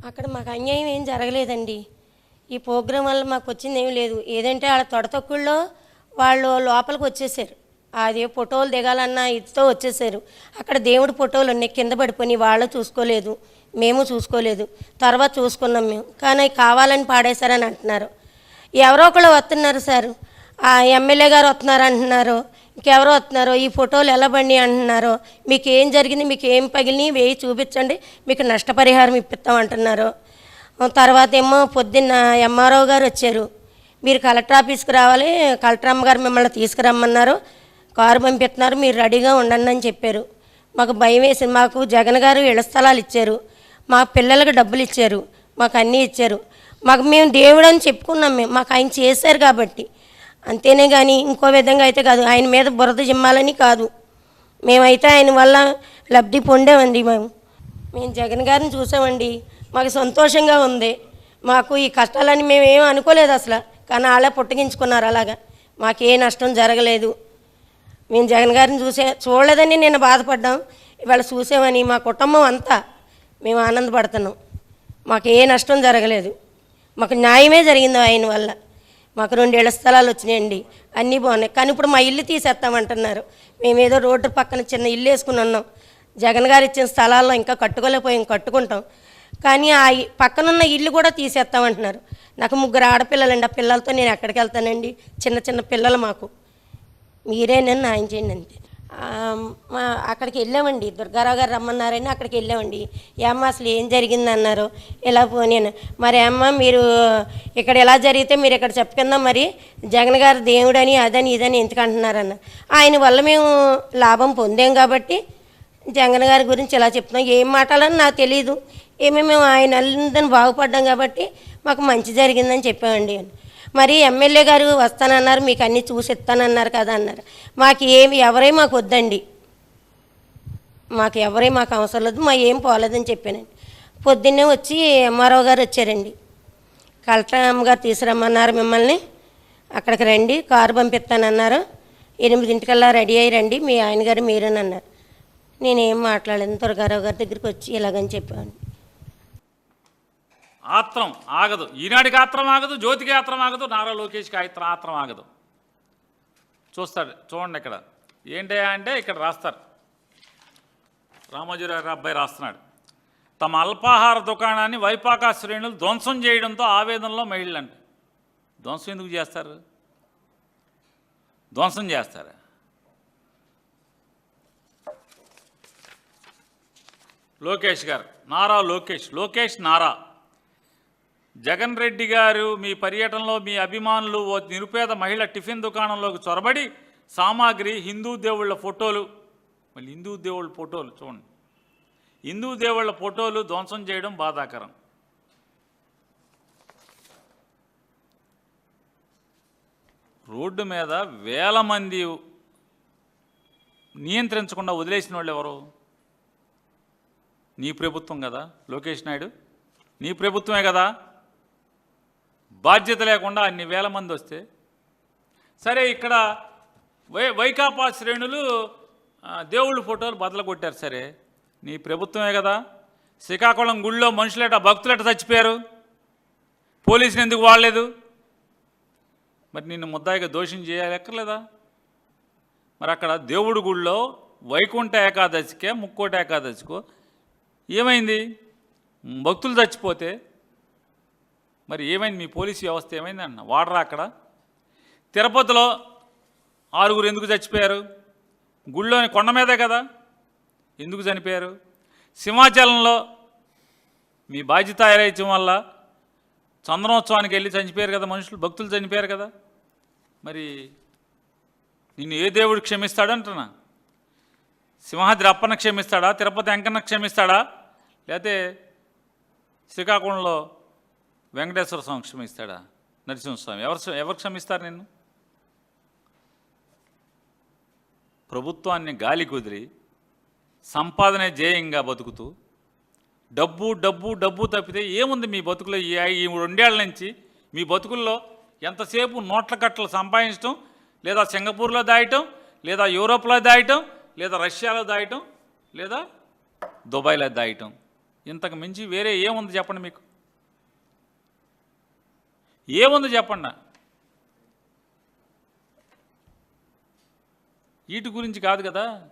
అక్కడ మాకు అన్యాయం ఏం జరగలేదండి. ఈ ప్రోగ్రాం వల్ల మాకు వచ్చింది ఏం లేదు. ఏదంటే వాళ్ళ తొడతొక్కుల్లో వాళ్ళు లోపలికి వచ్చేసారు. అది ఫోటోలు దిగాలన్న ఇదితో వచ్చేసారు. అక్కడ దేవుడి ఫోటోలు ఉన్నాయి కింద పడిపోయి, వాళ్ళు చూసుకోలేదు, మేము చూసుకోలేదు. తర్వాత చూసుకున్నాం మేము. కానీ కావాలని పాడేశారని అంటున్నారు. ఎవరో ఒకళ్ళు వస్తున్నారు సార్, ఆ ఎమ్మెల్యే గారు వస్తున్నారు అంటున్నారు, ఇంకెవరో వస్తున్నారు, ఈ ఫోటోలు ఎలా బండి అంటున్నారు, మీకు ఏం జరిగింది, మీకు ఏం పగిలినాయి వేయి చూపించండి, మీకు నష్టపరిహారం ఇప్పిస్తాం అంటున్నారు. తర్వాత ఏమో పొద్దున్న ఎంఆర్ఓ గారు వచ్చారు, మీరు కలెక్టర్ ఆఫీస్కి రావాలి, కలెక్టర్ అమ్మగారు మిమ్మల్ని తీసుకురమ్మన్నారు, కారు పంపిస్తున్నారు, మీరు రెడీగా ఉండండి అని చెప్పారు. మాకు భయం వేసింది. మాకు జగన్ గారు ఇళ్ల స్థలాలు ఇచ్చారు, మా పిల్లలకు డబ్బులు ఇచ్చారు, మాకు అన్నీ ఇచ్చారు. మాకు మేము దేవుడు అని చెప్పుకున్నాం, మేము మాకు ఆయన చేశారు కాబట్టి అంతేనే కానీ ఇంకో విధంగా అయితే కాదు. ఆయన మీద బురద జిమ్మాలని కాదు, మేమైతే ఆయన వల్ల లబ్ధి పొందామండి. మేము జగన్ గారిని చూసామండి, మాకు సంతోషంగా ఉంది. మాకు ఈ కష్టాలని మేము ఏం అనుకోలేదు అసలు, కానీ వాళ్ళే పుట్టగించుకున్నారు. అలాగా మాకు ఏ నష్టం జరగలేదు. మేము జగన్ గారిని చూడలేదని నేను బాధపడ్డాం, ఇవాళ చూసామని మా కుటుంబం అంతా మేము ఆనందపడుతున్నాం. మాకు ఏ నష్టం జరగలేదు, మాకు న్యాయమే జరిగింది ఆయన వల్ల. మాకు 2 ఇళ్ల స్థలాలు వచ్చినాయండి, అన్నీ బాగున్నాయి. కానీ ఇప్పుడు మా ఇల్లు తీసేస్తామంటున్నారు. మేమేదో రోడ్డు పక్కన చిన్న ఇల్లు వేసుకుని ఉన్నాం. జగన్ గారు ఇచ్చిన స్థలాల్లో ఇంకా కట్టుకోలేకపోయాం, కట్టుకుంటాం. కానీ ఆ పక్కనున్న ఇల్లు కూడా తీసేస్తామంటున్నారు. నాకు 3 ఆడపిల్లలండి, ఆ పిల్లలతో నేను ఎక్కడికి వెళ్తానండి? చిన్న చిన్న పిల్లలు మాకు. మీరే నన్ను న్యాయం చేయండి అంతే. అక్కడికి వెళ్ళామండి, దుర్గారావు గారు రమ్మన్నారని అక్కడికి వెళ్ళామండి. ఏమ్మ అసలు ఏం జరిగింది అన్నారు. ఇలా నేను మరి అమ్మ మీరు ఇక్కడ ఎలా జరిగితే మీరు ఇక్కడ చెప్పుకుందాం, మరి జగన్ గారు దేవుడని అదని ఇదని ఎందుకు అంటున్నారన్న. ఆయన వల్ల మేము లాభం పొందాం కాబట్టి జగన్ గారి గురించి ఇలా చెప్తున్నాం. ఏం మాట్లాడాలని నాకు తెలియదు, మేము ఆయన అందరిని బాగుపడ్డాం కాబట్టి మాకు మంచి జరిగిందని చెప్పామండి. మరి ఎమ్మెల్యే గారు వస్తానన్నారు, మీకు అన్నీ చూసి ఇస్తానన్నారు కదా అన్నారు. మాకు ఎవరే మాకు వద్దండి, మాకు అవసరం లేదు, మా ఏం పోలేదని చెప్పానండి. పొద్దున్నే వచ్చి ఎంఆర్ఓ గారు వచ్చారండి, కలెక్టర్ అమ్మగారు తీసుకురమ్మన్నారు మిమ్మల్ని, అక్కడికి రండి, కారు పంపిస్తానన్నారు, 8 రెడీ అయ్యి రండి, మీ ఆయన గారు మీరని అన్నారు. నేనేం మాట్లాడలేదు, దుర్గారావు గారి దగ్గరికి వచ్చి ఇలాగని చెప్పాను. ఆత్రం ఆగదు, ఈనాడికి ఆత్రం ఆగదు, జ్యోతికి ఆత్రం ఆగదు, నారా లోకేష్కి ఆత్రం ఆగదు. చూస్తాడు, చూడండి ఇక్కడ ఏంటి అంటే ఇక్కడ రాస్తారు, రామోజీరావు అబ్బాయి రాస్తున్నాడు. తమ అల్పాహార దుకాణాన్ని వైపాకా శ్రేణులు ధ్వంసం చేయడంతో ఆవేదనలో మహిళలంట. ధ్వంసం ఎందుకు చేస్తారు? ధ్వంసం చేస్తారా? లోకేష్ గారు, నారా లోకేష్ నారా జగన్ రెడ్డి గారు మీ పర్యటనలో మీ అభిమానులు ఓ నిరుపేద మహిళ టిఫిన్ దుకాణంలోకి చొరబడి సామాగ్రి, హిందూ దేవుళ్ళ ఫోటోలు, మళ్ళీ హిందూ దేవుళ్ళ ఫోటోలు చూడండి, హిందూ దేవుళ్ళ ఫోటోలు ధ్వంసం చేయడం బాధాకరం. రోడ్డు మీద వేల మంది నియంత్రించకుండా వదిలేసిన వాళ్ళు ఎవరు? నీ ప్రభుత్వం కదా లోకేష్ నాయుడు, నీ ప్రభుత్వమే కదా. బాధ్యత లేకుండా అన్ని వేల మంది వస్తే సరే, ఇక్కడ వైకాపా శ్రేణులు దేవుళ్ళ ఫోటోలు బదలు కొట్టారు, సరే నీ ప్రభుత్వమే కదా. శ్రీకాకుళం గుళ్ళో మనుషులట భక్తులట చచ్చిపోయారు, పోలీసులు ఎందుకు వాడలేదు? మరి నిన్ను ముద్దాయిగా దోషం చేయాలెక్కర్లేదా? మరి అక్కడ దేవుడి గుళ్ళో వైకుంఠ ఏకాదశికే ముక్కోటి ఏకాదశికో ఏమైంది? భక్తులు చచ్చిపోతే మరి ఏమైంది? మీ పోలీసు వ్యవస్థ ఏమైంది అన్న వాడరా? అక్కడ తిరుపతిలో 6 ఎందుకు చచ్చిపోయారు? గుళ్ళోని కొండ మీదే కదా, ఎందుకు చనిపోయారు? సింహాచలంలో మీ బాధ్యత ఆరాయించడం వల్ల చంద్రోత్సవానికి వెళ్ళి చనిపోయారు కదా మనుషులు, భక్తులు చనిపోయారు కదా. మరి నిన్ను ఏ దేవుడు క్షమిస్తాడంటున్నా? సింహాద్రి అప్పన్న క్షమిస్తాడా? తిరుపతి వెంకన్న క్షమిస్తాడా? లేకపోతే శ్రీకాకుళంలో వెంకటేశ్వర స్వామి క్షమిస్తాడా? నరసింహస్వామి ఎవరు క్షమిస్తారు నిన్ను? ప్రభుత్వాన్ని గాలి కుదిరి సంపాదనే ధ్యేయంగా బతుకుతూ డబ్బు డబ్బు డబ్బు తప్పితే ఏముంది మీ బతుకులో? ఈ 2 ఏళ్ల నుంచి మీ బతుకుల్లో ఎంతసేపు నోట్ల కట్టలు సంపాదించడం, లేదా సింగపూర్లో దాయటం, లేదా యూరోప్లో దాయటం, లేదా రష్యాలో దాయటం, లేదా దుబాయ్లో దాయటం, ఇంతకు మించి వేరే ఏముంది చెప్పండి మీకు? ఏముంది చెప్పండి? వీటి గురించి కాదు కదా.